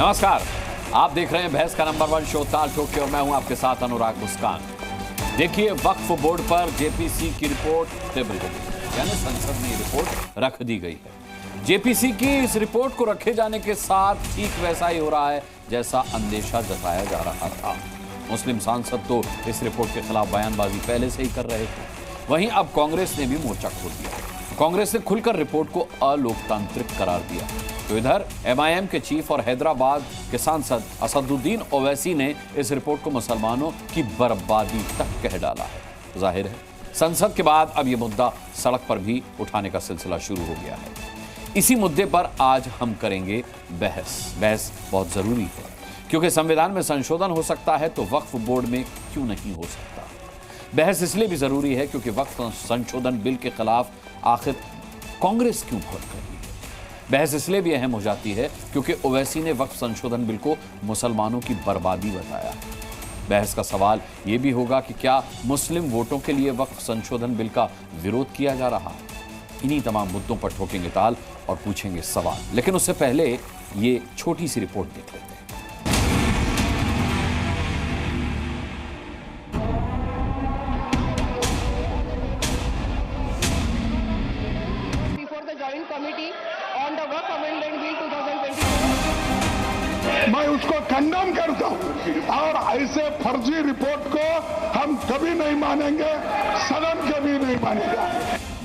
नमस्कार, आप देख रहे हैं बहस का नंबर 1 शो ताल ठोक के और मैं हूं आपके साथ अनुराग मुस्कान। देखिए, वक्फ बोर्ड पर जेपीसी की रिपोर्ट टेबल हो गई, यानी संसद में रिपोर्ट रख दी गई है। जेपीसी की इस रिपोर्ट को रखे जाने के साथ ठीक वैसा ही हो रहा है जैसा अंदेशा जताया जा रहा था। मुस्लिम सांसद तो इस रिपोर्ट के खिलाफ बयानबाजी पहले से ही कर रहे थे। वहीं अब कांग्रेस ने भी मोर्चा खोल दिया। कांग्रेस ने खुलकर रिपोर्ट को अलोकतांत्रिक करार दिया, तो इधर एमआईएम के चीफ और हैदराबाद के सांसद असदुद्दीन ओवैसी ने इस रिपोर्ट को मुसलमानों की बर्बादी तक कह डाला है। जाहिर है, संसद के बाद अब यह मुद्दा सड़क पर भी उठाने का सिलसिला शुरू हो गया है। इसी मुद्दे पर आज हम करेंगे बहस बहुत जरूरी है, क्योंकि संविधान में संशोधन हो सकता है तो वक्फ बोर्ड में क्यों नहीं हो सकता। बहस इसलिए भी जरूरी है क्योंकि वक्फ संशोधन बिल के खिलाफ आखिर कांग्रेस क्यों वोट कर रही है। बहस इसलिए भी अहम हो जाती है क्योंकि ओवैसी ने वक्फ संशोधन बिल को मुसलमानों की बर्बादी बताया है। बहस का सवाल यह भी होगा कि क्या मुस्लिम वोटों के लिए वक्फ संशोधन बिल का विरोध किया जा रहा है। इन्हीं तमाम मुद्दों पर ठोकेंगे ताल और पूछेंगे सवाल, लेकिन उससे पहले ये छोटी सी रिपोर्ट देख लेते हैं। मैं उसको कंडेम करता हूं और ऐसे फर्जी रिपोर्ट को हम कभी नहीं मानेंगे, सदन कभी नहीं मानेगा।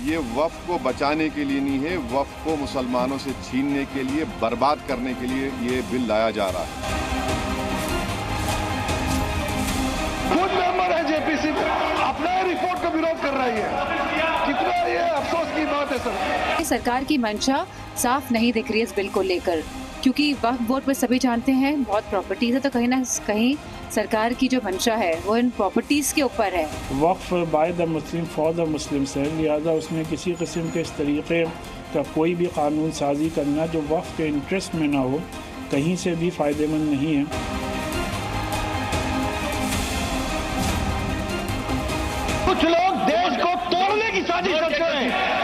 ये वक्फ को बचाने के लिए नहीं है, वक्फ को मुसलमानों से छीनने के लिए, बर्बाद करने के लिए ये बिल लाया जा रहा है। खुद मेंबर है जेपीसी में, अपने रिपोर्ट का विरोध कर रही है। कितना ये अफसोस की बात है सर। सरकार की मंशा साफ नहीं दिख रही है इस बिल को लेकर, क्योंकि वक्फ बोर्ड पर सभी जानते हैं बहुत प्रॉपर्टीज है, तो कहीं ना कहीं सरकार की जो मंशा है वो इन प्रॉपर्टीज के ऊपर है। Waqf by the Muslim for the Muslim है, लिहाजा उसमें किसी किस्म के इस तरीके का कोई भी कानून साजी करना जो वक्फ के इंटरेस्ट में ना हो, कहीं से भी फायदेमंद नहीं है। कुछ लोग देश को तोड़ने की साजिश करते हैं।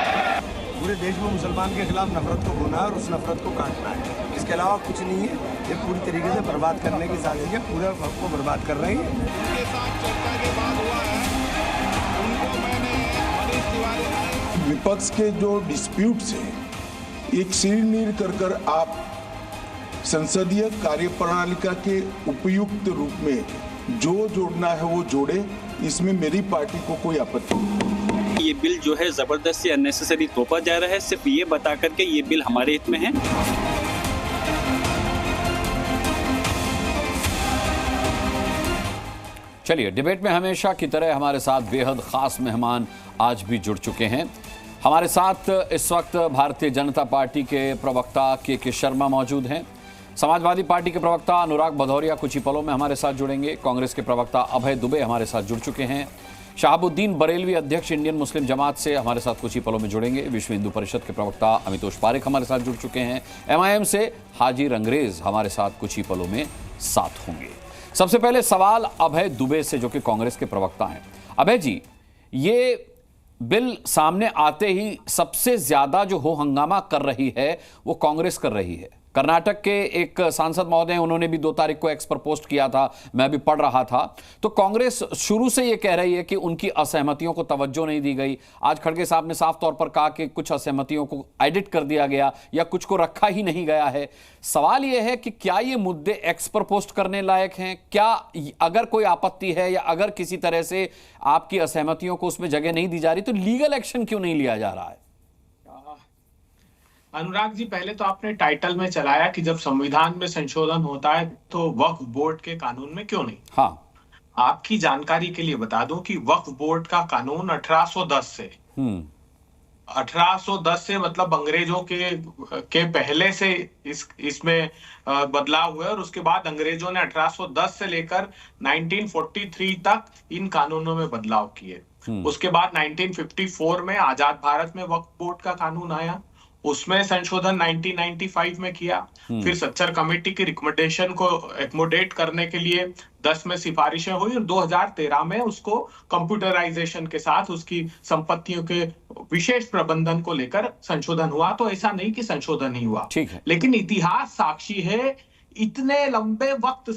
पूरे देश में मुसलमान के खिलाफ नफरत को भुना और उस नफरत को काटना है, इसके अलावा कुछ नहीं है। ये पूरी तरीके से बर्बाद करने की साजिश है, पूरे वक्त को बर्बाद कर रही है। उनके साथ चर्चा के बाद हुआ है, उनको मैंने मनीष तिवारी विपक्ष के जो डिस्प्यूट्स है एक सिर कर आप संसदीय कार्यप्रणालिका के उपयुक्त रूप में जो जोड़ना है वो जोड़े, इसमें मेरी पार्टी को कोई आपत्ति नहीं। ये बिल जो है जबरदस्ती अननेसेसरी थोपा जा रहा है, सिर्फ ये बता करके ये बिल हमारे हित में है। चलिए, डिबेट में हमेशा की तरह हमारे साथ बेहद खास मेहमान आज भी जुड़ चुके हैं। हमारे साथ इस वक्त भारतीय जनता पार्टी के प्रवक्ता के शर्मा मौजूद हैं। समाजवादी पार्टी के प्रवक्ता अनुराग भदौरिया कुछ ही पलों में हमारे साथ जुड़ेंगे। कांग्रेस के प्रवक्ता अभय दुबे हमारे साथ जुड़ चुके हैं। शहाबुद्दीन बरेलवी अध्यक्ष इंडियन मुस्लिम जमात से हमारे साथ कुछ ही पलों में जुड़ेंगे। विश्व हिंदू परिषद के प्रवक्ता अमितोष पारेख हमारे साथ जुड़ चुके हैं। एमआईएम से हाजी रंगरेज हमारे साथ कुछ ही पलों में साथ होंगे। सबसे पहले सवाल अभय दुबे से, जो कि कांग्रेस के प्रवक्ता हैं। अभय जी, ये बिल सामने आते ही सबसे ज्यादा जो हो हंगामा कर रही है वो कांग्रेस कर रही है। कर्नाटक के एक सांसद महोदय, उन्होंने भी 2 तारीख को एक्स पर पोस्ट किया था, मैं भी पढ़ रहा था। तो कांग्रेस शुरू से ये कह रही है कि उनकी असहमतियों को तवज्जो नहीं दी गई। आज खड़गे साहब ने साफ तौर पर कहा कि कुछ असहमतियों को एडिट कर दिया गया या कुछ को रखा ही नहीं गया है। सवाल यह है कि क्या ये मुद्दे एक्स पर पोस्ट करने लायक हैं? क्या अगर कोई आपत्ति है या अगर किसी तरह से आपकी असहमतियों को उसमें जगह नहीं दी जा रही तो लीगल एक्शन क्यों नहीं लिया जा रहा है? अनुराग जी, पहले तो आपने टाइटल में चलाया कि जब संविधान में संशोधन होता है तो वक्फ बोर्ड के कानून में क्यों नहीं। हाँ, आपकी जानकारी के लिए बता दूं कि वक्फ बोर्ड का कानून 1810 से 1810 से मतलब अंग्रेजों के पहले से इसमें बदलाव हुए और उसके बाद अंग्रेजों ने 1810 से लेकर 1943 तक इन कानूनों में बदलाव किए। उसके बाद 1954 में आजाद भारत में वक्फ बोर्ड का कानून आया, उसमें संशोधन 1995 में किया। फिर सच्चर कमेटी की रिकमेंडेशन को एकोमोडेट करने के लिए 10 में सिफारिशें हुई और 2013 में उसको कंप्यूटराइजेशन के साथ उसकी संपत्तियों के विशेष प्रबंधन को लेकर संशोधन हुआ। तो ऐसा नहीं कि संशोधन नहीं हुआ, ठीक है। लेकिन इतिहास साक्षी है इतने लंबे वक्त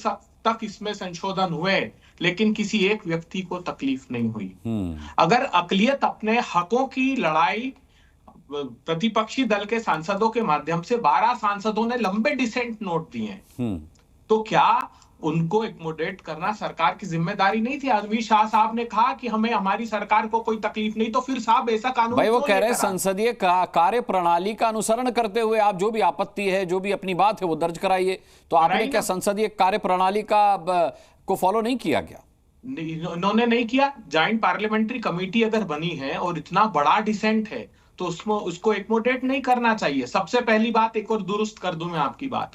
तक इसमें संशोधन हुए, लेकिन किसी एक व्यक्ति को तकलीफ नहीं हुई। अगर अकलियत अपने हकों की लड़ाई प्रतिपक्षी दल के सांसदों के माध्यम से 12 सांसदों ने लंबे डिसेंट नोट दिए, तो क्या उनको एक्मोडेट करना सरकार की जिम्मेदारी नहीं थी? अमित शाह साहब ने कहा कि हमें हमारी सरकार को कोई तकलीफ नहीं, तो फिर साहब ऐसा कानून भाई वो कह रहे हैं संसदीय कार्य प्रणाली का अनुसरण करते हुए आप जो भी आपत्ति है, जो भी अपनी बात है वो दर्ज कराइए। तो आपने क्या संसदीय कार्य प्रणाली को फॉलो नहीं किया क्या? इन्होंने नहीं किया। जॉइंट पार्लियामेंट्री कमेटी अगर बनी है और इतना बड़ा डिसेंट है तो उसको एक्मोडेट नहीं करना चाहिए। सबसे पहली बात, एक और दुरुस्त कर दूं मैं आपकी बात,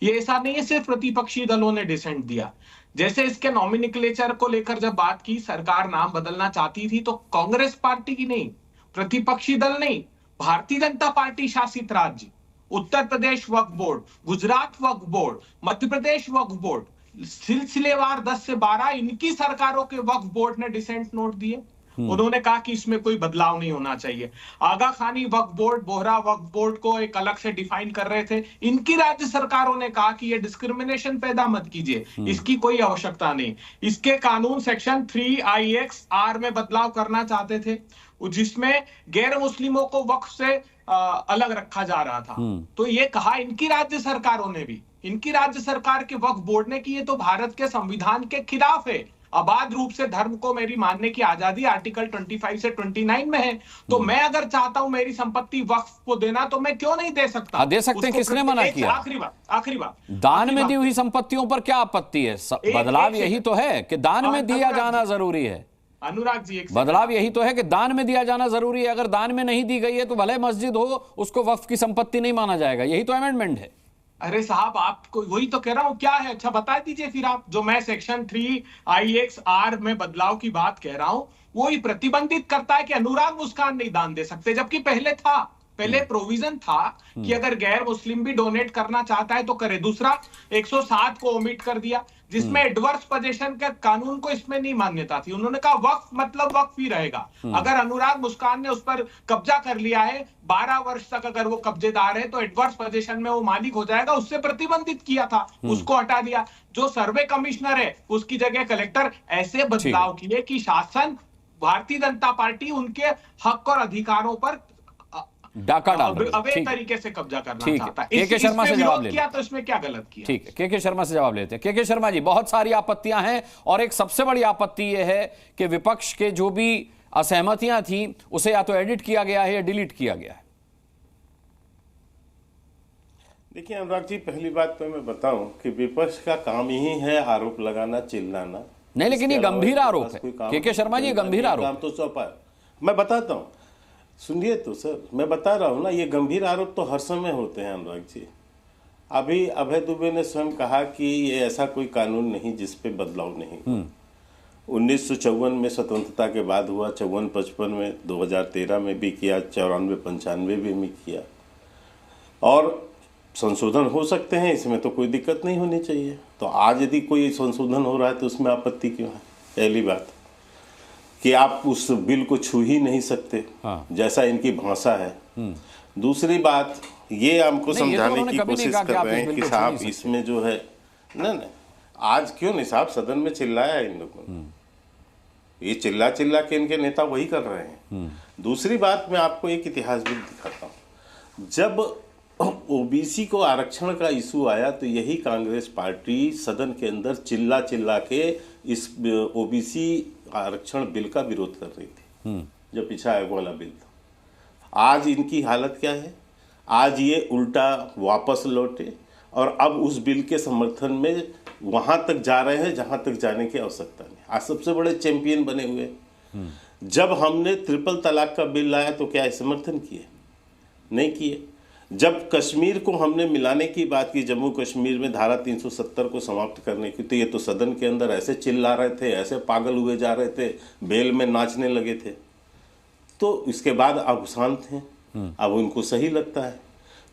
ये ऐसा नहीं है सिर्फ प्रतिपक्षी दलों ने डिसेंट दिया। जैसे इसके नॉमिनिक्लेचर को लेकर जब बात की, सरकार नाम बदलना चाहती थी, तो कांग्रेस पार्टी की नहीं, प्रतिपक्षी दल नहीं, भारतीय जनता पार्टी शासित राज्य, उत्तर प्रदेश वक्फ बोर्ड, गुजरात वक्फ बोर्ड, मध्य प्रदेश वक्फ बोर्ड, सिलसिलेवार 10 से 12 इनकी सरकारों के वक्फ बोर्ड ने डिसेंट नोट दिए। उन्होंने कहा कि इसमें कोई बदलाव नहीं होना चाहिए। आगा खानी वक्फ बोर्ड, बोहरा वक्फ बोर्ड को एक अलग से डिफाइन कर रहे थे, इनकी राज्य सरकारों ने कहा कि ये डिस्क्रिमिनेशन पैदा मत कीजिए, इसकी कोई आवश्यकता नहीं। इसके कानून सेक्शन 3IXR में बदलाव करना चाहते थे, जिसमें गैर मुस्लिमों को वक्फ से अलग रखा जा रहा था। तो ये कहा इनकी राज्य सरकारों ने भी, इनकी राज्य सरकार के वक्फ बोर्ड ने कि ये तो भारत के संविधान के खिलाफ है, अबाध रूप से धर्म को मेरी मानने की आजादी आर्टिकल 25 से 29 में है, तो मैं अगर चाहता हूं मेरी संपत्ति वक्फ को देना तो मैं क्यों नहीं दे सकता? दे सकते हैं, किसने मना किया? आखिरी बात, दान में दी हुई संपत्तियों पर क्या आपत्ति है? बदलाव यही तो है कि दान में दिया जाना जरूरी है। अनुराग जी, बदलाव यही तो है कि दान में दिया जाना जरूरी है। अगर दान में नहीं दी गई है तो भले मस्जिद हो, उसको वक्फ की संपत्ति नहीं माना जाएगा। यही तो अमेंडमेंट है। अरे साहब, आपको वही तो कह रहा हूं, क्या है? अच्छा बता दीजिए फिर आप। जो मैं सेक्शन 3IXR में बदलाव की बात कह रहा हूं, वो ही प्रतिबंधित करता है कि अनुराग मुस्कान नहीं दान दे सकते, जबकि पहले प्रोविजन था कि अगर गैर मुस्लिम भी डोनेट करना चाहता है तो करे। दूसरा 107 को ओमिट कर दिया, जिसमें एडवर्स पोजीशन के कानून को इसमें नहीं मान्यता थी। उन्होंने कहा वक्फ मतलब वक्फ ही रहेगा। अगर अनुराग मुस्कान ने उस पर कब्जा कर लिया है 12 वर्ष तक, अगर वो कब्जेदार है, तो एडवर्स पोजीशन में वो मालिक हो जाएगा। उससे प्रतिबंधित किया था, उसको हटा दिया। जो सर्वे कमिश्नर है उसकी जगह कलेक्टर। ऐसे बदलाव किए कि शासन, भारतीय जनता पार्टी उनके हक और अधिकारों पर डाका डाल रही है, अवैध तरीके से कब्जा करना चाहता है। के शर्मा से जवाब ले, तो इसमें क्या गलत किया? ठीक है, के शर्मा से जवाब लेते हैं। के शर्मा जी, बहुत सारी आपत्तियां हैं और एक सबसे बड़ी आपत्ति यह है कि विपक्ष के जो भी असहमतियां थी उसे या तो एडिट किया गया है या डिलीट किया गया है। देखिए अनुराग जी, पहली बात तो मैं बताऊं कि विपक्ष का काम ही है आरोप लगाना, चिल्लाना। नहीं, लेकिन ये गंभीर आरोप है के शर्मा जी, गंभीर आरोप तो सौंपा है। मैं बताता हूं, सुनिए तो सर, मैं बता रहा हूं ना, ये गंभीर आरोप तो हर समय होते हैं अनुराग जी। अभी अभय दुबे ने स्वयं कहा कि ये ऐसा कोई कानून नहीं जिस पे बदलाव नहीं। 1954 में स्वतंत्रता के बाद हुआ, 54-55 में, 2013 में भी किया, 94-95 में किया, और संशोधन हो सकते हैं, इसमें तो कोई दिक्कत नहीं होनी चाहिए। तो आज यदि कोई संशोधन हो रहा है तो उसमें आपत्ति क्यों है? पहली बात कि आप उस बिल को छू ही नहीं सकते, जैसा इनकी भाषा है। दूसरी बात, ये हमको समझाने की कोशिश कर रहे हैं कि साहब इसमें जो है नहीं, आज क्यों नहीं साहब, सदन में चिल्लाया इन लोगों ने, ये चिल्ला के इनके नेता वही कर रहे हैं। दूसरी बात, मैं आपको एक इतिहास भी दिखाता हूँ। जब ओबीसी को आरक्षण का इशू आया तो यही कांग्रेस पार्टी सदन के अंदर चिल्ला के इस ओबीसी आरक्षण बिल का विरोध कर रही थी, जो पिछड़ा आयोग वाला बिल था। आज इनकी हालत क्या है? आज ये उल्टा वापस लौटे और अब उस बिल के समर्थन में वहां तक जा रहे हैं जहां तक जाने की आवश्यकता नहीं। आज सबसे बड़े चैंपियन बने हुए। जब हमने ट्रिपल तलाक का बिल लाया तो क्या समर्थन किए? नहीं किए। जब कश्मीर को हमने मिलाने की बात की, जम्मू कश्मीर में धारा 370 को समाप्त करने की, तो ये तो सदन के अंदर ऐसे चिल्ला रहे थे, ऐसे पागल हुए जा रहे थे, बेल में नाचने लगे थे। तो इसके बाद अब शांत हैं, अब उनको सही लगता है।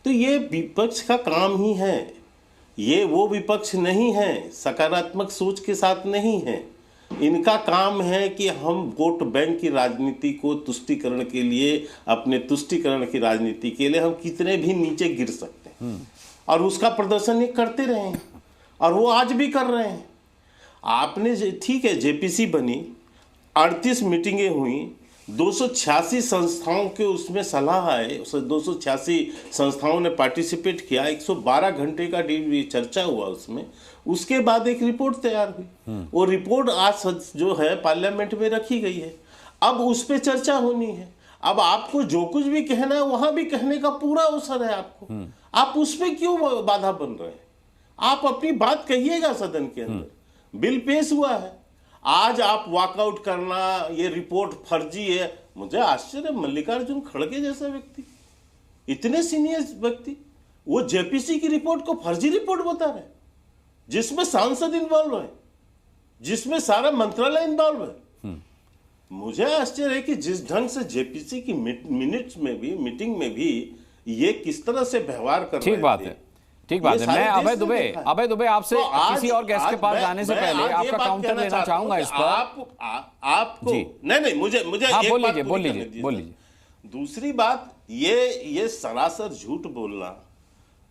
तो ये विपक्ष का काम ही है, ये वो विपक्ष नहीं है, सकारात्मक सोच के साथ नहीं है। इनका काम है कि हम वोट बैंक की राजनीति को तुष्टीकरण के लिए, अपने तुष्टीकरण की राजनीति के लिए हम कितने भी नीचे गिर सकते हैं, और उसका प्रदर्शन ये करते रहे। और वो आज भी कर रहे हैं। आपने ठीक है, जेपीसी बनी, 38 मीटिंगें हुई, 286 संस्थाओं के उसमें सलाह आए, 286 संस्थाओं ने पार्टिसिपेट किया, 112 घंटे का चर्चा हुआ उसमें। उसके बाद एक रिपोर्ट तैयार हुई। वो रिपोर्ट आज जो है पार्लियामेंट में रखी गई है। अब उस पर चर्चा होनी है। अब आपको जो कुछ भी कहना है वहां भी कहने का पूरा अवसर है आपको। आप उस पर क्यों बाधा बन रहे हैं? आप अपनी बात कहिएगा सदन के अंदर। बिल पेश हुआ है, आज आप वॉकआउट करना, ये रिपोर्ट फर्जी है। मुझे आश्चर्य, मल्लिकार्जुन खड़गे जैसा व्यक्ति, इतने सीनियर व्यक्ति, वो जेपीसी की रिपोर्ट को फर्जी रिपोर्ट बता रहे, जिसमें सांसद इन्वॉल्व है, जिसमें सारा मंत्रालय इन्वॉल्व है। मुझे आश्चर्य है कि जिस ढंग से जेपीसी की मिनट्स में भी, मीटिंग में भी ये किस तरह से व्यवहार कर रहे थे। ठीक बात है, ठीक बात है। मैं अभय दुबे आपसे किसी और गेस्ट के पास जाने से पहले आपका काउंटर लेना चाहूंगा इस पर। आपको नहीं, मुझे बोल लीजिए। दूसरी बात, ये सरासर झूठ बोलना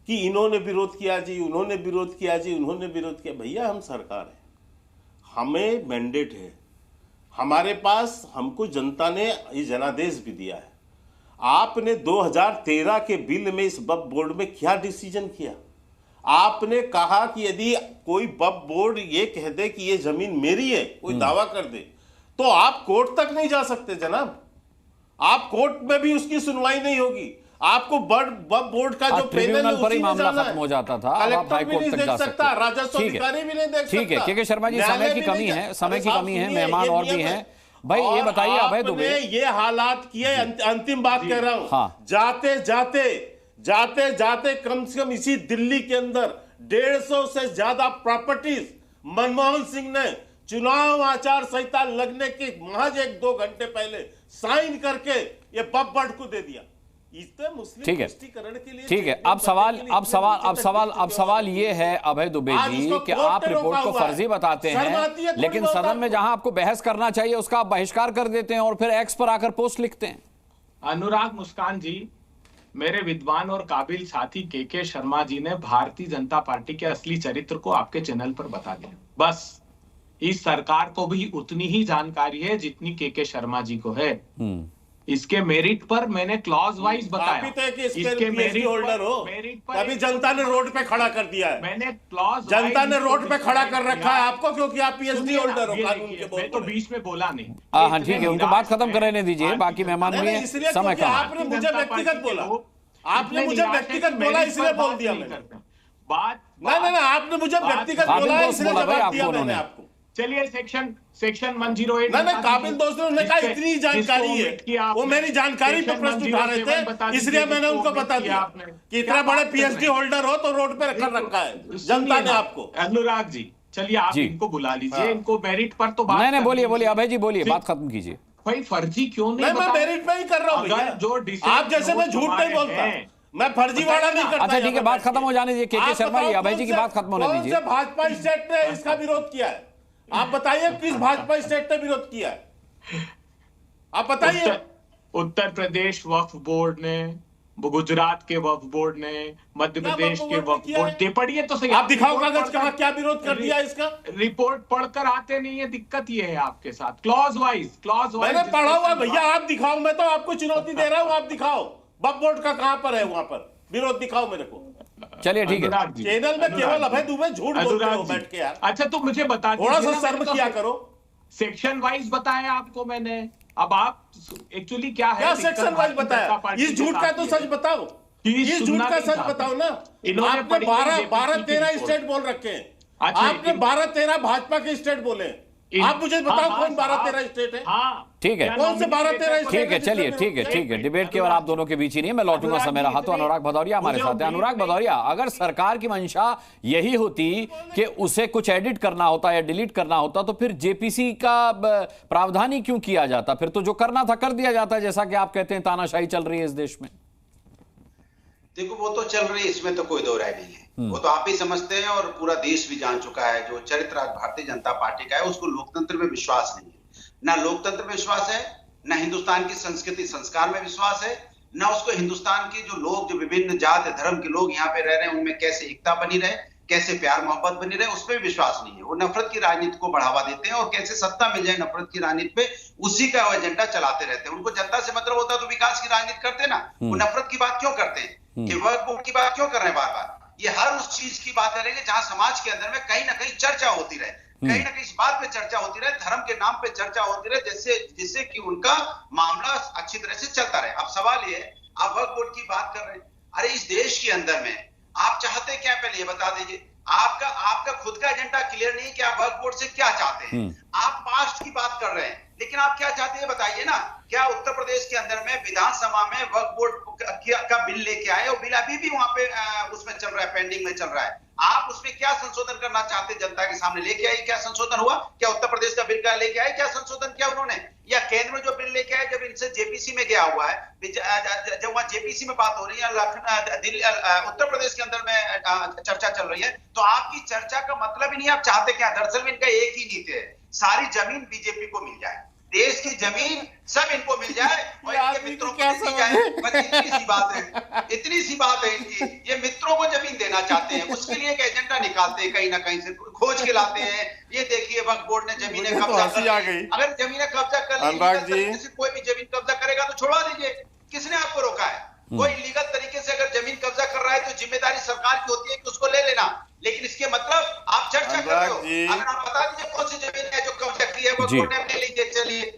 कि इन्होंने विरोध किया जी, उन्होंने विरोध किया जी, उन्होंने विरोध किया। भैया, हम सरकार है, हमें मैंडेट है, हमारे पास, हमको जनता ने ये जनादेश भी दिया है। आपने 2013 के बिल में इस वक्फ बोर्ड में क्या डिसीजन किया? आपने कहा कि यदि कोई वक्फ बोर्ड ये कह दे कि ये जमीन मेरी है, कोई दावा कर दे, तो आप कोर्ट तक नहीं जा सकते जनाब। आप कोर्ट में भी उसकी सुनवाई नहीं होगी। आपको वक्फ बोर्ड का जो पैनल है उसी में जाना है। खत्म हो जाता था, कलेक्टर भी नहीं देख सकता, राजस्व अधिकारी भी नहीं देख सकता। ठीक है, के शर्मा जी, समय की कमी है, मेहमान और भी हैं। भाई ये बताइए अभय दुबे, ये हालात किए। अंतिम बात कह रहा हूं, हाँ। जाते जाते कम से कम इसी दिल्ली के अंदर 150 से ज्यादा प्रॉपर्टीज मनमोहन सिंह ने चुनाव आचार संहिता लगने के महज 1-2 घंटे पहले साइन करके ये वक्फ बोर्ड को दे दिया। ठीक है, ठीक है। अब सवाल ये है अभय दुबे जी कि आप रिपोर्ट को फर्जी बताते हैं, लेकिन सदन में जहां आपको बहस करना चाहिए उसका आप बहिष्कार कर देते हैं और फिर एक्स पर आकर पोस्ट लिखते हैं। अनुराग मुस्कान जी, मेरे विद्वान और काबिल साथी के शर्मा जी ने भारतीय जनता पार्टी के असली चरित्र को आपके चैनल पर बता दिया। बस इस सरकार को भी उतनी ही जानकारी है जितनी के शर्मा जी को है। इसके मेरिट पर मैंने क्लॉज वाइज बताया। इसके मेरिट होल्डर हो, तभी जनता ने रोड पे खड़ा कर दिया है। मैंने क्लॉज, जनता ने रोड पे खड़ा कर रखा है आपको, क्योंकि आप पीएचडी होल्डर हो कानून के। मैं तो बीच में बोला नहीं। हाँ ठीक है, उनको बात खत्म करने दीजिए, बाकी मेहमान भी हैं, समय कम। आपने मुझे व्यक्तिगत बोला, इसलिए बोल दिया मैंने। बात नहीं, आपने मुझे व्यक्तिगत बोला इसलिए जवाब दिया मैंने आपको। चलिए सेक्शन 108। नहीं, काबिल दोस्तों ने कहा इतनी जानकारी है, वो मेरी जानकारी पे प्रश्न उठा रहे थे, इसलिए मैंने उनको बता दिया कि इतना बड़े पीएचडी होल्डर हो तो रोड पे रखा है जनता ने आपको। अनुराग जी, चलिए आप इनको बुला लीजिए, इनको मेरिट पर तो बात नहीं, बोलिए अभय जी, बोलिए, बात खत्म कीजिए। भाई फर्जी क्यों नहीं? मैं मेरिट पे ही कर रहा हूँ। जो आप जैसे मैं झूठ नहीं बोलता, मैं फर्जीवाड़ा नहीं करता। अच्छा ठीक है, बात खत्म हो जाने दीजिए। के शर्मा जी, अभय जी की बात खत्म होने दीजिए। भाजपा स्टेट ने इसका विरोध किया है, आप बताइए किस भाजपा स्टेट ने विरोध किया है? आप बताइए। उत्तर प्रदेश वक्फ बोर्ड ने, गुजरात के वक्फ बोर्ड ने, मध्य प्रदेश के वक्फ बोर्ड ने। पढ़िए तो सही, आप दिखाओ कागज कहां क्या विरोध कर दिया इसका। रिपोर्ट पढ़कर आते नहीं है, दिक्कत ये है आपके साथ। क्लॉज वाइज मैंने पढ़ा हुआ भैया, आप दिखाओ। मैं तो आपको चुनौती दे रहा हूँ, आप दिखाओ वक्फ बोर्ड का कहां पर है, वहां पर विरोध दिखाओ मेरे को। चलिए ठीक है, चैनल में केवल अभय दुबे झूठ बोलते हो बैठ के यार। अच्छा तो मुझे बता, थोड़ा सा शर्म किया करो। सेक्शन वाइज बताया आपको मैंने, अब आप एक्चुअली क्या है, क्या सेक्शन वाइज बताया? इस झूठ का तो सच बताओ, इस झूठ का सच बताओ ना। आपने 12-13 स्टेट बोल रखे हैं, आपने 12-13 भाजपा के स्टेट बोले। आप मुझे बताओ कौन 12-13 स्टेट है? ठीक है, कौन से 12-13 स्टेट? ठीक है, चलिए ठीक है। डिबेट केवल आप दोनों के बीच ही नहीं, मैं लौटूंगा, समय रहा तो अनुराग भदौरिया हमारे साथ है। अनुराग भदौरिया, अगर सरकार की मंशा यही होती कि उसे कुछ एडिट करना होता या डिलीट करना होता, तो फिर जेपीसी का प्रावधान ही क्यों किया जाता? फिर तो जो करना था कर दिया जाता, जैसा कि आप कहते हैं तानाशाही चल रही है इस देश में। देखो वो तो चल रही है, इसमें तो कोई दो राय नहीं है। वो तो आप ही समझते हैं और पूरा देश भी जान चुका है। जो चरित्र आज भारतीय जनता पार्टी का है, उसको लोकतंत्र में विश्वास नहीं है। ना लोकतंत्र में विश्वास है, ना हिंदुस्तान की संस्कृति संस्कार में विश्वास है, ना उसको हिंदुस्तान के जो लोग, जो विभिन्न जाति धर्म के लोग यहाँ पे रह रहे हैं, उनमें कैसे एकता बनी रहे, कैसे प्यार मोहब्बत बनी रहे, उसमें भी विश्वास नहीं है। वो नफरत की राजनीति को बढ़ावा देते हैं और कैसे सत्ता मिल जाए नफरत की राजनीति पे, उसी का वो एजेंडा चलाते रहते हैं। उनको जनता से मतलब होता तो विकास की राजनीति करते ना, वो नफरत की बात क्यों करते हैं कि वक्फ बोर्ड की बात क्यों कर रहे हैं बार बार। ये हर उस चीज की बात करेंगे जहां समाज के अंदर में कहीं ना कहीं चर्चा होती रहे, कहीं ना कहीं इस बात पे चर्चा होती रहे, धर्म के नाम पे चर्चा होती रहे, जिससे कि उनका मामला अच्छी तरह से चलता रहे। अब सवाल ये है, आप वक्फ बोर्ड की बात कर रहे हैं, अरे इस देश के अंदर में आप चाहते क्या, पहले ये बता दीजिए। आपका खुद का एजेंडा क्लियर नहीं है कि आप वक्फ बोर्ड से क्या चाहते हैं। आप पास्ट की बात कर रहे हैं, लेकिन आप क्या चाहते हैं बताइए ना। क्या उत्तर प्रदेश के अंदर में विधानसभा में वक्फ बोर्ड का बिल लेके आए और बिल अभी भी वहां पे उसमें चल रहा है, पेंडिंग में चल रहा है। आप उसमें क्या संशोधन करना चाहते हैं, जनता के सामने लेके आए, क्या संशोधन हुआ? क्या उत्तर प्रदेश का बिल का लेके आए, क्या संशोधन किया उन्होंने? या केंद्र में जो बिल लेके आए, जब इनसे जेपीसी में गया हुआ है, जब वहां जेपीसी में बात हो रही है, दिल्ली उत्तर प्रदेश के अंदर में चर्चा चल रही है, तो आपकी चर्चा का मतलब ही नहीं, आप चाहते क्या? दरअसल में इनका एक ही नीति है, सारी जमीन बीजेपी को मिल जाए, देश की जमीन सब इनको मिल जाए और इनके मित्रों को दी जाए। बस इतनी सी बात है, इतनी सी बात है इनकी। ये मित्रों को जमीन देना चाहते हैं, उसके लिए एक एजेंडा निकालते हैं, कहीं ना कहीं से खोज के लाते हैं। ये देखिए वक्फ बोर्ड ने जमीनें कब्जा कर ली। अगर जमीनें कब्जा कर ली, कोई भी जमीन कब्जा करेगा तो छोड़वा दीजिए, किसने आपको रोका है? कोई लीगल तरीके से अगर जमीन कब्जा कर रहा है तो जिम्मेदारी सरकार की होती है कि उसको ले लेना, लेकिन इसके मतलब आप चर्चा कर रहे हो। अगर आप बता दीजिए कौन सी जमीन है जो कब्जा की है, वो कोर्ट ने ले लीजिए, चलिए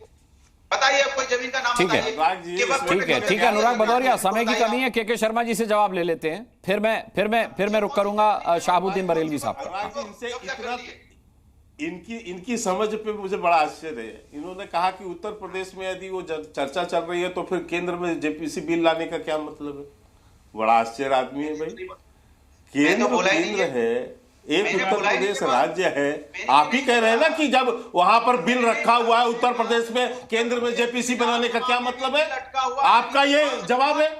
बताइए आप कोई जमीन का नाम बताइए। ठीक है अनुराग भदौरिया, समय की कमी है, के शर्मा जी से जवाब ले लेते हैं, फिर मैं रुक करूंगा शहाबुद्दीन बरेलवी साहब। इनकी समझ पे मुझे बड़ा आश्चर्य है। इन्होंने कहा कि उत्तर प्रदेश में यदि वो चर्चा चल रही है तो फिर केंद्र में जेपीसी बिल लाने का क्या मतलब है? बड़ा आश्चर्य आदमी है भाई। केंद्र है, एक उत्तर प्रदेश राज्य है। आप ही कह रहे हैं ना कि जब वहां पर बिल रखा हुआ है उत्तर प्रदेश में, केंद्र में जेपीसी बनाने का क्या मतलब है? आपका ये जवाब है?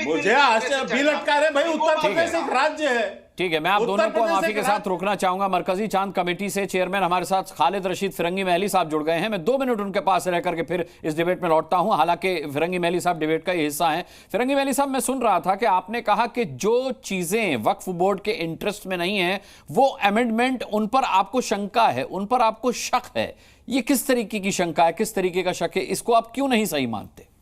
मुझे आश्चर्य, बिल अटका रहे भाई, उत्तर प्रदेश एक राज्य है। ठीक है, मैं आप दोनों को माफी के साथ रोकना चाहूंगा। मरकजी चांद कमेटी से चेयरमैन हमारे साथ खालिद रशीद फिरंगी महली साहब जुड़ गए हैं। मैं 2 मिनट उनके पास रह करके फिर इस डिबेट में लौटता हूं। हालांकि फिरंगी महली साहब डिबेट का हिस्सा हैं। फिरंगी महली साहब, मैं सुन रहा था कि आपने कहा कि जो चीजें वक्फ बोर्ड के इंटरेस्ट में नहीं है वो अमेंडमेंट, उन पर आपको शंका है, उन पर आपको शक है। ये किस तरीके की शंका है, किस तरीके का शक है? इसको आप क्यों नहीं सही मानते?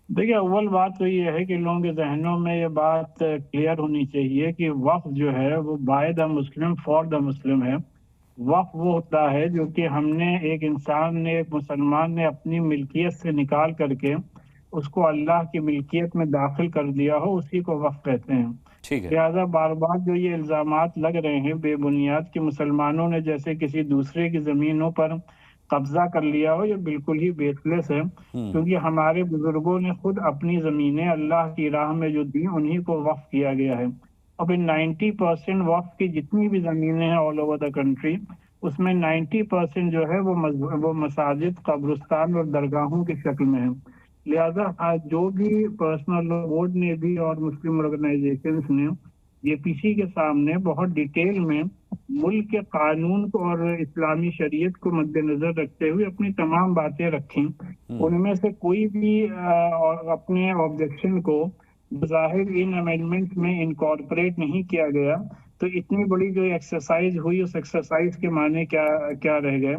देखिए, अव्वल बात तो ये है कि लोगों के जहनों में ये बात क्लियर होनी चाहिए कि वक्फ जो है वो bye the Muslim for the Muslim है। वक्फ वो होता है जो कि हमने, एक इंसान ने, एक मुसलमान ने अपनी मिल्कियत से निकाल करके उसको अल्लाह की मिल्कियत में दाखिल कर दिया हो, उसी को वक्फ कहते हैं। ठीक है। लिहाजा बार बार जो ये इल्जामात लग रहे हैं बेबुनियाद कि मुसलमानों ने जैसे किसी दूसरे की जमीनों पर कब्जा कर लिया हो, ये बिल्कुल ही बेसलेस है। क्योंकि हमारे बुजुर्गों ने खुद अपनी जमीनें अल्लाह की राह में जो दी, उन्हीं को वक्फ किया गया है। अब इन 90% वक्फ की जितनी भी जमीनें हैं ऑल ओवर द कंट्री, उसमें 90% जो है वो मसाजिद, कब्रिस्तान और दरगाहों की शक्ल में है। लिहाजा जो भी पर्सनल लॉ बोर्ड ने भी और मुस्लिम ऑर्गेनाइजेशंस ने जेपीसी के सामने बहुत डिटेल में मुल्क के कानून को और इस्लामी शरीयत को मद्देनजर रखते हुए अपनी तमाम बातें रखी, उनमें से कोई भी अपने ऑब्जेक्शन को ज़ाहिर इन अमेंडमेंट में इनकॉर्पोरेट नहीं किया गया। तो इतनी बड़ी जो एक्सरसाइज हुई, उस एक्सरसाइज के माने क्या रह गए।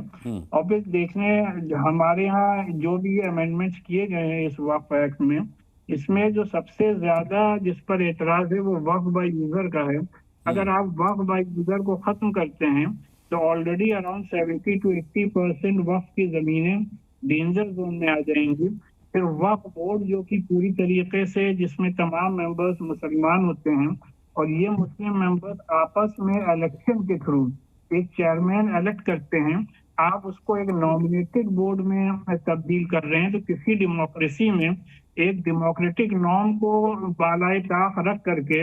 और फिर देखने हमारे यहाँ जो भी अमेंडमेंट्स किए गए हैं इस वक्फ एक्ट में, इसमें जो सबसे ज्यादा जिस पर एतराज है वो वक्फ बाय यूजर का है। अगर आप वक्फ बाय यूजर को खत्म करते हैं तो ऑलरेडी अराउंड 70 to 80% वक्फ की जमीनें डेंजर जोन में आ जाएंगी। फिर वक्फ बोर्ड जो कि पूरी तरीके से, जिसमें तमाम मेंबर्स मुसलमान होते हैं और ये मुस्लिम मेंबर्स आपस में इलेक्शन के थ्रू एक चेयरमैन इलेक्ट करते हैं, आप उसको एक नॉमिनेटेड बोर्ड में तब्दील कर रहे हैं। तो किसी डेमोक्रेसी में एक डेमोक्रेटिक नॉर्म को बालाए ताक रख करके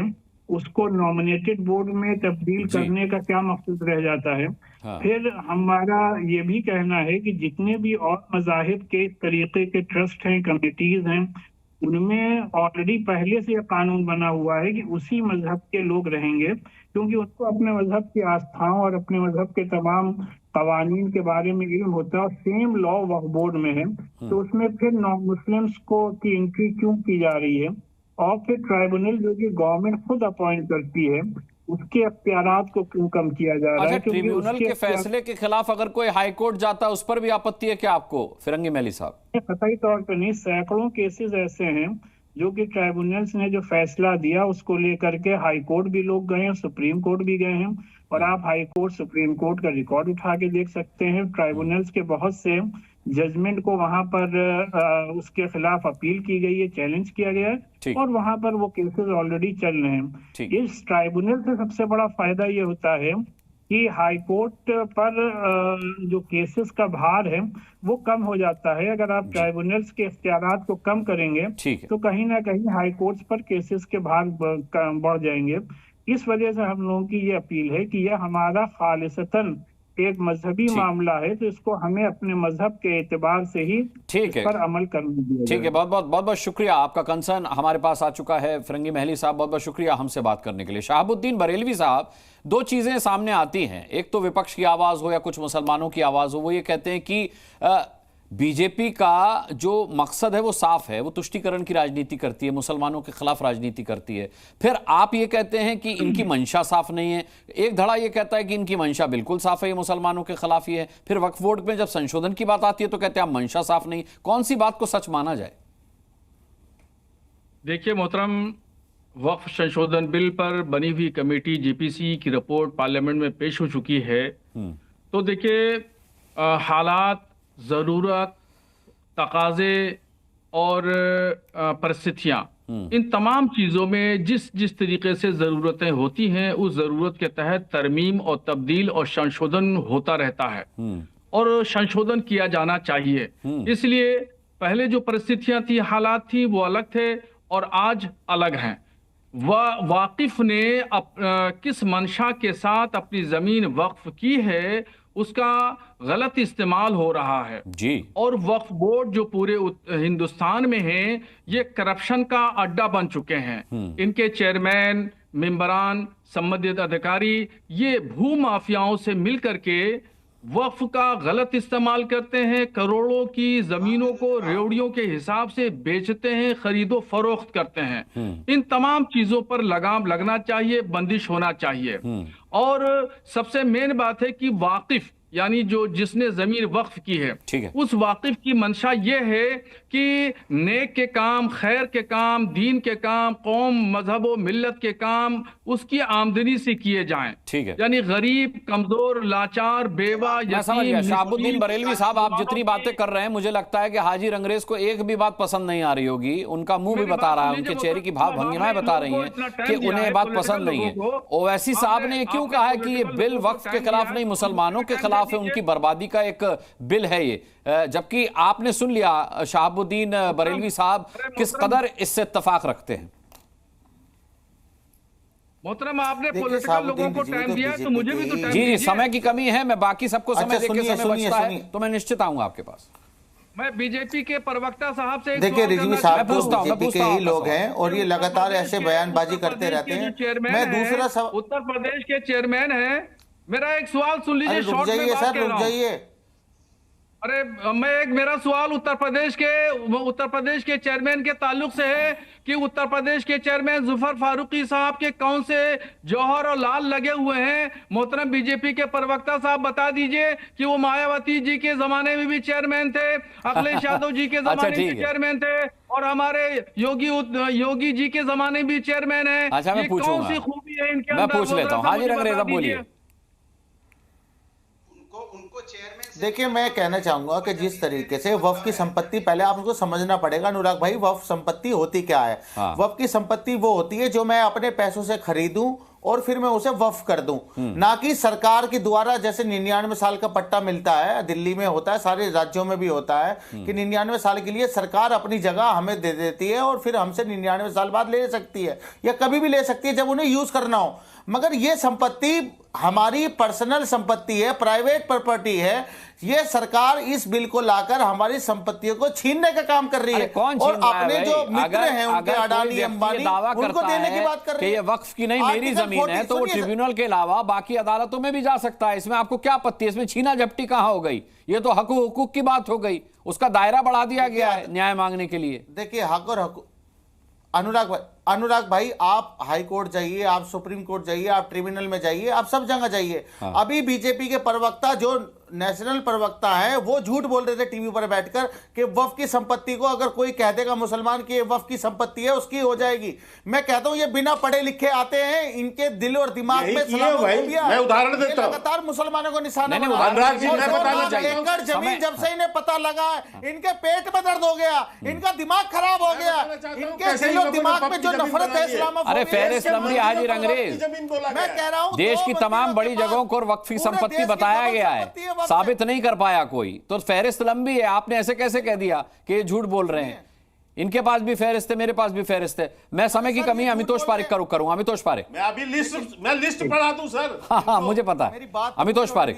उसको नॉमिनेटेड बोर्ड में तब्दील करने का क्या मकसद रह जाता है। हाँ। फिर हमारा ये भी कहना है कि जितने भी और मज़ाहिब के इस तरीके के ट्रस्ट हैं, कमिटीज हैं, उनमें ऑलरेडी पहले से यह कानून बना हुआ है कि उसी मजहब के लोग रहेंगे, क्योंकि उनको अपने मजहब की आस्थाओं और अपने मजहब के तमाम कवानीन के बारे में इल्म होता है। और सेम लॉ वक्फ बोर्ड में है, तो उसमें फिर नॉन मुस्लिम्स को की एंट्री क्यों की जा रही है? और फिर ट्राइब्यूनल जो कि गवर्नमेंट खुद अपॉइंट करती है, उसके अख्तियारात को क्यों कम किया जा रहा अच्छा, है? क्योंकि ट्रिब्यूनल के फैसले के खिलाफ अगर कोई हाई कोर्ट जाता है उस पर भी आपत्ति है क्या आपको, फिरंगी महली साहब? कतई तौर पर नहीं, सैकड़ों केसेस ऐसे हैं जो कि ट्राइब्यूनल्स ने जो फैसला दिया उसको लेकर के हाई कोर्ट भी लोग गए हैं, सुप्रीम कोर्ट भी गए हैं, और आप हाई कोर्ट सुप्रीम कोर्ट का रिकॉर्ड उठा के देख सकते हैं। ट्राइब्यूनल्स के बहुत से जजमेंट को वहां पर उसके खिलाफ अपील की गई है, चैलेंज किया गया है, और वहां पर वो केसेस ऑलरेडी चल रहे हैं। इस ट्राइब्यूनल से सबसे बड़ा फायदा ये होता है कि हाई कोर्ट पर जो केसेस का भार है वो कम हो जाता है। अगर आप ट्राइब्यूनल्स के इख्तियारात को कम करेंगे तो कहीं ना कहीं हाई कोर्ट्स पर केसेस के भार बढ़ जाएंगे। इस वजह से हम लोगों की ये अपील है कि यह हमारा खालिसतन एक मजहबी मामला है, तो इसको हमें अपने मजहब के एतबार से ही इस पर अमल करने दिया। ठीक है, बहुत बहुत शुक्रिया। आपका कंसर्न हमारे पास आ चुका है। फिरंगी महली साहब, बहुत बहुत शुक्रिया हमसे बात करने के लिए। शहाबुद्दीन बरेलवी साहब, दो चीजें सामने आती हैं, एक तो विपक्ष की आवाज हो या कुछ मुसलमानों की आवाज हो, वो ये कहते हैं कि बीजेपी का जो मकसद है वो साफ है, वो तुष्टीकरण की राजनीति करती है, मुसलमानों के खिलाफ राजनीति करती है। फिर आप ये कहते हैं कि इनकी मंशा साफ नहीं है। एक धड़ा ये कहता है कि इनकी मंशा बिल्कुल साफ है, ये मुसलमानों के खिलाफ ही है। फिर वक्फ बोर्ड में जब संशोधन की बात आती है तो कहते हैं आप मंशा साफ नहीं। कौन सी बात को सच माना जाए? देखिए मोहतरम, वक्फ संशोधन बिल पर बनी हुई कमेटी जेपीसी की रिपोर्ट पार्लियामेंट में पेश हो चुकी है। तो देखिए, हालात, ज़रूरत, तकाजे और परिस्थितियां, इन तमाम चीज़ों में जिस तरीके से ज़रूरतें होती हैं, उस ज़रूरत के तहत तरमीम और तब्दील और संशोधन होता रहता है और संशोधन किया जाना चाहिए। इसलिए पहले जो परिस्थितियां थी, हालात थी, वो अलग थे और आज अलग हैं। वाकिफ ने किस मंशा के साथ अपनी ज़मीन वक्फ की है उसका गलत इस्तेमाल हो रहा है जी। और वक्फ बोर्ड जो पूरे हिंदुस्तान में है, ये करप्शन का अड्डा बन चुके हैं। इनके चेयरमैन, मेंबरान, संबंधित अधिकारी ये भू माफियाओं से मिलकर के वक्फ का गलत इस्तेमाल करते हैं, करोड़ों की जमीनों को रेवड़ियों के हिसाब से बेचते हैं, खरीदो फरोख्त करते हैं। इन तमाम चीजों पर लगाम लगना चाहिए, बंदिश होना चाहिए। और सबसे मेन बात है कि वाकिफ यानी जो जिसने जमीन वक्फ की है, उस वाकिफ की मंशा ये है कि नेक के काम, खैर के काम, दीन के काम, कौम, मजहब और मिल्लत के काम उसकी आमदनी से किए जाएं। ठीक है, यानी गरीब, कमजोर, लाचार, बेवा, यतीम। शहाबुद्दीन बरेलवी साहब, आप जितनी बातें कर रहे हैं मुझे लगता है कि हाजी रंगरेज को एक भी बात पसंद नहीं आ रही होगी। उनका मुंह भी बता रहा है, उनके चेहरे की भाव भंगिमाएं बता रही हैं कि उन्हें ये बात पसंद नहीं है। ओवैसी साहब ने क्यों कहा है कि ये बिल वक्फ के खिलाफ नहीं, मुसलमानों के खिलाफ है, उनकी बर्बादी का एक बिल है ये, जबकि आपने सुन लिया शहाबुद्दीन बरेलवी साहब किस कदर इससे इत्तेफाक रखते हैं। मोहतरम, आपने पॉलिटिकल लोगों को टाइम दिया तो मुझे भी तो टाइम जी, समय की कमी है, मैं बाकी सबको समय देके समय बचता है तो मैं निश्चित आऊंगा आपके पास। मैं बीजेपी के प्रवक्ता साहब से देखिए, रिजवी साहब बीजेपी के ही लोग हैं और ये लगातार ऐसे बयानबाजी करते रहते हैं। मैं दूसरा उत्तर प्रदेश के चेयरमैन है, मेरा एक सवाल सुन लीजिए। रुक जाइए सर, रुक जाइए। अरे मेरा सवाल उत्तर प्रदेश के चेयरमैन के ताल्लुक से है कि उत्तर प्रदेश के चेयरमैन जुफर फारूकी साहब के कौन से जौहर और लाल लगे हुए हैं? मोहतरम बीजेपी के प्रवक्ता साहब बता दीजिए कि वो मायावती जी के जमाने में भी चेयरमैन थे, अखिलेश यादव जी के जमाने में चेयरमैन थे और हमारे योगी जी के जमाने में भी चेयरमैन है। ये कौन सी खूबी है इनके अंदर? मैं पूछ लेता हूँ, हाजी रंगरेज़ बोलिए। देखिए, मैं कहना चाहूंगा कि जिस तरीके से वक्फ की संपत्ति, पहले आप उसको समझना पड़ेगा अनुराग भाई, वक्फ संपत्ति होती क्या है। वक्फ की संपत्ति वो होती है जो मैं अपने पैसों से खरीदूं और फिर मैं उसे वक्फ कर दूं, ना कि सरकार के द्वारा। जैसे 99 साल का पट्टा मिलता है, दिल्ली में होता है, सारे राज्यों में भी होता है कि 99 साल के लिए सरकार अपनी जगह हमें दे देती है और फिर हमसे 99 साल बाद ले सकती है या कभी भी ले सकती है जब उन्हें यूज करना हो। मगर ये संपत्ति हमारी पर्सनल संपत्ति है, प्राइवेट प्रॉपर्टी है। ये सरकार इस बिल को लाकर हमारी संपत्तियों को छीनने का काम कर रही है और अपने जो मित्र हैं उनके अडानी, अंबानी, उनको देने की बात कर रही है। ये वक्फ की नहीं, मेरी जमीन है, तो वो ट्रिब्यूनल के अलावा बाकी अदालतों में भी जा सकता है। इसमें आपको क्या आपत्ति है? इसमें छीना झपटी कहां हो गई? ये तो हक हुकूक की बात हो गई, उसका दायरा बढ़ा दिया गया है न्याय मांगने के लिए। देखिए, हक और हकूक, अनुराग अनुराग भाई, आप हाई कोर्ट जाइए, आप सुप्रीम कोर्ट जाइए, आप ट्रिब्यूनल में जाइए, आप सब जगह जाइए। अभी बीजेपी के प्रवक्ता, जो नेशनल प्रवक्ता है, वो झूठ बोल रहे थे टीवी पर बैठकर कि वक्फ की संपत्ति को अगर कोई कह देगा मुसलमान की ये वक्फ की संपत्ति है, उसकी हो जाएगी। मैं कहता हूं ये बिना पढ़े लिखे आते हैं, इनके दिल और दिमाग में मैं उदाहरण देता हूं, लगातार मुसलमानों को निशाना एकड़ जमीन जब से इन्हें पता लगा, इनके पेट में दर्द हो गया, इनका दिमाग खराब हो गया, इनके दिल और दिमाग में जो नफरत है इस्लामोफोबिया। अरे फेरिस्त लंबी हाजिर अंग्रेज, मैं कह रहा हूं देश की तमाम बड़ी जगहों को वक्फ की संपत्ति बताया गया है, साबित नहीं कर पाया कोई, तो फहरिस्त लंबी है। आपने ऐसे कैसे कह दिया कि ये झूठ बोल रहे हैं? इनके पास भी फहरिस्त है, मेरे पास भी फहरिस्त है। मैं समय की कमी है, अमितोष पारिक करूंगा। अमितोष पारिक, मैं अभी लिस्ट पढ़ा दूं सर। हाँ, मुझे पता है। अमितोष पारिक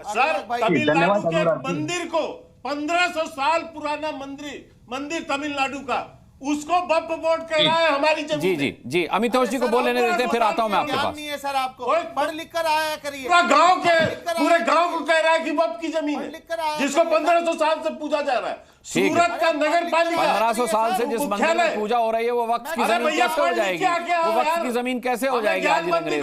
सर, तमिलनाडु के मंदिर को 1500 साल पुराना मंदिर तमिलनाडु का, उसको वक्फ बोर्ड कह रहा है हमारी जमीन। जी अमितोष जी को बोल लेने देते हैं, फिर आता हूं मैं आपके पास। नहीं है सर, आपको पढ़ लिख कर आया करिए। पूरे गांव को कह रहा है कि वक्फ की जमीन है, जिसको 1500 साल से पूजा जा रहा है। सूरत का नगर पालिका 1500 साल से जिस मंदिर में पूजा हो रही है, वो वक्फ की जमीन कैसे हो जाएगी? वो वक्फ की जमीन कैसे हो जाएगी? हाजिर अंग्रेज।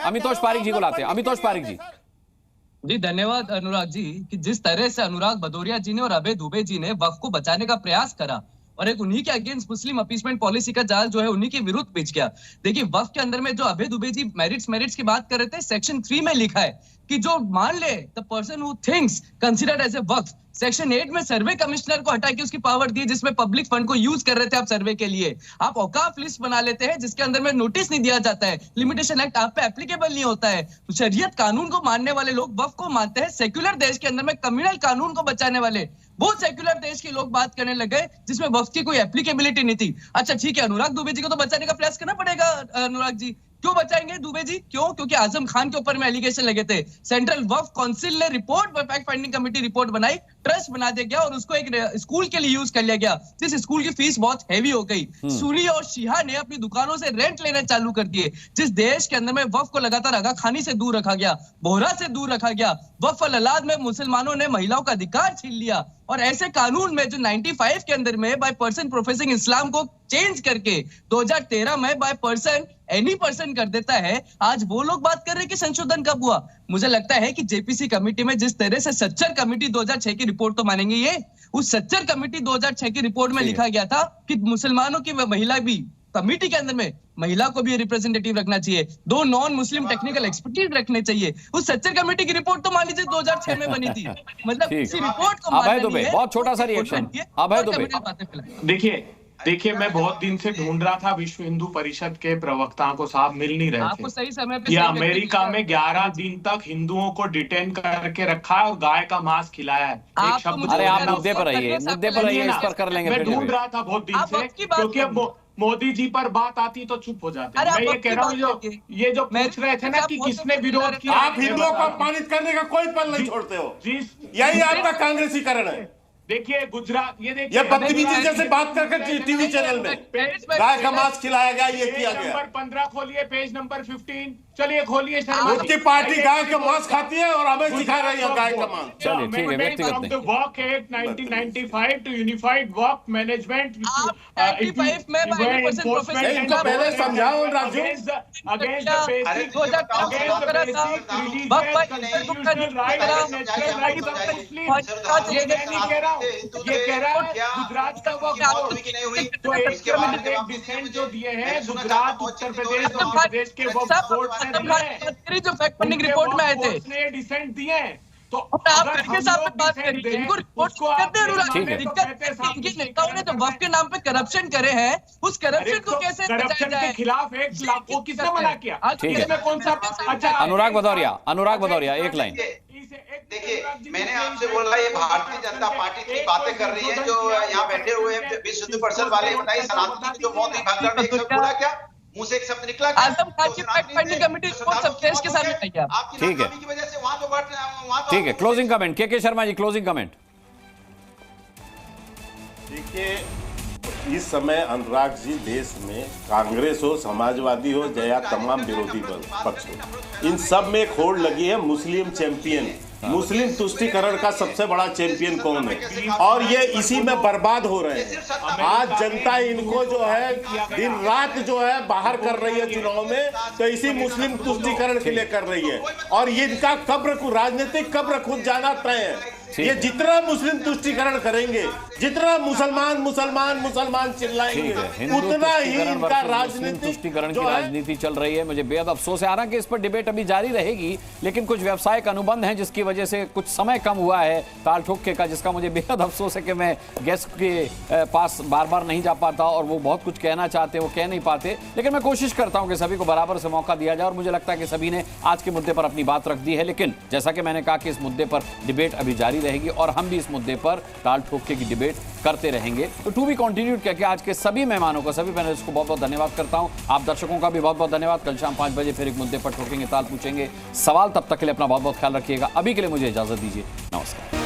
अमितोष पारिक जी को लाते हैं। अमितोष पारिक जी। धन्यवाद अनुराग जी, कि जिस तरह से अनुराग भदौरिया जी ने और अभय दुबे जी ने वक्फ को बचाने का प्रयास करा और एक उन्हीं के अगेंस्ट मुस्लिम अपीसमेंट पॉलिसी का जाल जो है उन्हीं के विरुद्ध पिच गया। देखिए, वक्फ के अंदर में जो अभय दुबे जी मेरिट्स की बात कर रहे थे, सेक्शन 3 में लिखा है कि जो मान ले the person who thinks considered as a वक्फ। सेक्शन 8 में सर्वे कमिश्नर को हटा के उसकी पावर दी, जिसमें पब्लिक फंड को यूज कर रहे थे आप सर्वे के लिए। आप औकाफ लिस्ट बना लेते हैं जिसके अंदर में नोटिस नहीं दिया जाता है, लिमिटेशन एक्ट आप पे एप्लीकेबल नहीं होता है। शरीयत कानून को मानने वाले लोग वक्फ को मानते हैं, सेक्युलर देश के अंदर में कम्युनल कानून को बचाने वाले बहुत सेक्युलर देश के लोग बात करने लग गए जिसमें वक्फ की कोई एप्लीकेबिलिटी नहीं थी। अच्छा ठीक है, अनुराग दुबे जी को तो बचाने का प्रयास करना पड़ेगा। अनुराग जी क्यों बचाएंगे दुबे जी? क्यों? क्योंकि आजम खान के ऊपर में एलिगेशन लगे थे। सेंट्रल वक्फ काउंसिल ने report, fact finding committee report बनाई, ट्रस्ट बना दिया गया और उसको एक स्कूल के लिए यूज कर लिया गया, जिस स्कूल की फीस बहुत हैवी हो गई। सुन्नी और शिहा ने अपनी दुकानों से रेंट लेने चालू कर दिए। जिस देश के अंदर में वक्फ को लगातार आगा खानी से दूर रखा गया, बोहरा से दूर रखा गया, वक्फ अल-अलाद में मुसलमानों ने महिलाओं का अधिकार छीन लिया। और ऐसे कानून में जो 95 के अंदर में बाय पर्सन प्रोफेसिंग इस्लाम को चेंज करके 2013 में बाय पर्सन एनी पर्सन कर देता है। आज वो लोग बात कर रहे हैं कि संशोधन कब हुआ। मुझे लगता है कि जेपीसी कमेटी में जिस तरह से सच्चर कमेटी 2006 की रिपोर्ट तो मानेंगे ये, उस सच्चर कमेटी 2006 की रिपोर्ट में लिखा गया था कि मुसलमानों की महिला भी कमेटी के अंदर में महिला को भी रिप्रेजेंटेटिव रखना चाहिए, 2 नॉन मुस्लिम टेक्निकल एक्सपर्टीज रखने चाहिए। उस सच्चर कमेटी की रिपोर्ट तो मान लीजिए 2006 में बनी थी। मतलब इसी रिपोर्ट को अभय दुबे, बहुत छोटा सा रिएक्शन। अभय दुबे, देखिए मैं बहुत दिन से ढूंढ रहा था, विश्व हिंदू परिषद के प्रवक्ताओं को, साहब मिल नहीं रहे थे। आपको सही समय पे ये अमेरिका में 11 दिन तक हिंदुओं को डिटेन करके रखा है और गाय का मांस खिलाया है। एक शब्द, अरे आप मुद्दे पर रहिए, इस पर कर लेंगे। मैं ढूंढ रहा था बहुत दिन से, क्योंकि अब मोदी जी पर बात आती तो चुप हो जाते हैं। मैं ये कह रहा हूँ, ये जो पूछ रहे थे ना कि किसने विरोध किया, आप हिंदुओं को अपमानित करने का कोई पल नहीं छोड़ते हो। यही आपका कांग्रेसीकरण है। देखिए गुजरात, ये बदतमीजी जैसे बात करके टीवी चैनल में गाय का मांस खिलाया गया, ये किया गया। नंबर 15 खोलिए, पेज नंबर 15, चलिए खोलिए। उसकी पार्टी गाय का मांस खाती है और हमें सिखा रही है गाय का मांस। चलिए ठीक है, व्यक्तिगत नहीं। वर्क एक्ट 1995 टू यूनिफाइड वर्क मैनेजमेंट। इनको पहले समझाओ राजू। ये कह रहा है गुजरात का डिसेंट जो दिए हैं, गुजरात, उत्तर प्रदेश, मध्य प्रदेश के जो फैक्ट फाइंडिंग रिपोर्ट में आए थे, डिसेंट दिए हैं। तो आप इनके साथ बात करिए, इनको रिपोर्ट करते हैं। दिक्कत इनके नेताओं ने जो वक्फ के नाम पे करप्शन करे हैं, उस करप्शन को कैसे करप्शन के खिलाफ एक को किसने मना किया? इसमें कौन सा? अच्छा, अनुराग भदौरिया एक लाइन। देखिए, मैंने आपसे बोला ये भारतीय जनता पार्टी की बातें कर रही है, जो यहाँ बैठे हुए हैं विश्व हिंदू परिषद वाले, बताइए सनातन की जो मौत हुई भागलड़ में, पूरा क्या मुंह से एक शब्द निकला? आजम खान की फैक्ट फाइंडिंग कमेटी रिपोर्ट सब देश के सामने आई है। ठीक है, की वजह से वहां तो ठीक है। क्लोजिंग कमेंट के शर्मा जी, क्लोजिंग कमेंट। देखिए, इस समय अनुराग जी देश में कांग्रेस हो, समाजवादी हो या तमाम विरोधी पक्ष हो, इन सब में एक होड़ लगी है मुस्लिम चैंपियन मुस्लिम तुष्टीकरण का सबसे बड़ा चैंपियन कौन है, और ये इसी में बर्बाद हो रहे हैं। आज जनता इनको जो है दिन रात जो है बाहर कर रही है चुनाव में, तो इसी मुस्लिम तुष्टीकरण के लिए कर रही है, और ये इनका कब्र, राजनीतिक कब्र खुद जाना तय है। ये जितना मुस्लिम तुष्टीकरण करेंगे, जितना मुसलमान मुसलमान मुसलमान चिल्लाएंगे, उतना ही इनका राजनीतिक तुष्टीकरण की राजनीति चल रही है। मुझे बेहद अफसोस है, हालांकि इस पर डिबेट अभी जारी रहेगी, लेकिन कुछ व्यावसायिक अनुबंध हैं जिसकी वजह से कुछ समय कम हुआ है ताल ठोके का, जिसका मुझे बेहद अफसोस है कि मैं गेस्ट के पास बार बार नहीं जा पाता और वो बहुत कुछ कहना चाहते वो कह नहीं पाते, लेकिन मैं कोशिश करता हूं कि सभी को बराबर से मौका दिया जाए, और मुझे लगता है कि सभी ने आज के मुद्दे पर अपनी बात रख दी है। लेकिन जैसा कि मैंने कहा कि इस मुद्दे पर डिबेट अभी जारी रहेगी और हम भी इस मुद्दे पर ताल ठोके की डिबेट करते रहेंगे। तो टू बी कंटिन्यूड कहकर आज के सभी मेहमानों को, सभी पैनलिस्ट को बहुत बहुत धन्यवाद करता हूं। आप दर्शकों का भी बहुत बहुत धन्यवाद। कल शाम 5 बजे फिर एक मुद्दे पर ठोकेंगे ताल, पूछेंगे सवाल। तब तक के लिए अपना बहुत बहुत ख्याल रखिएगा। अभी के लिए मुझे इजाजत दीजिए, नमस्कार।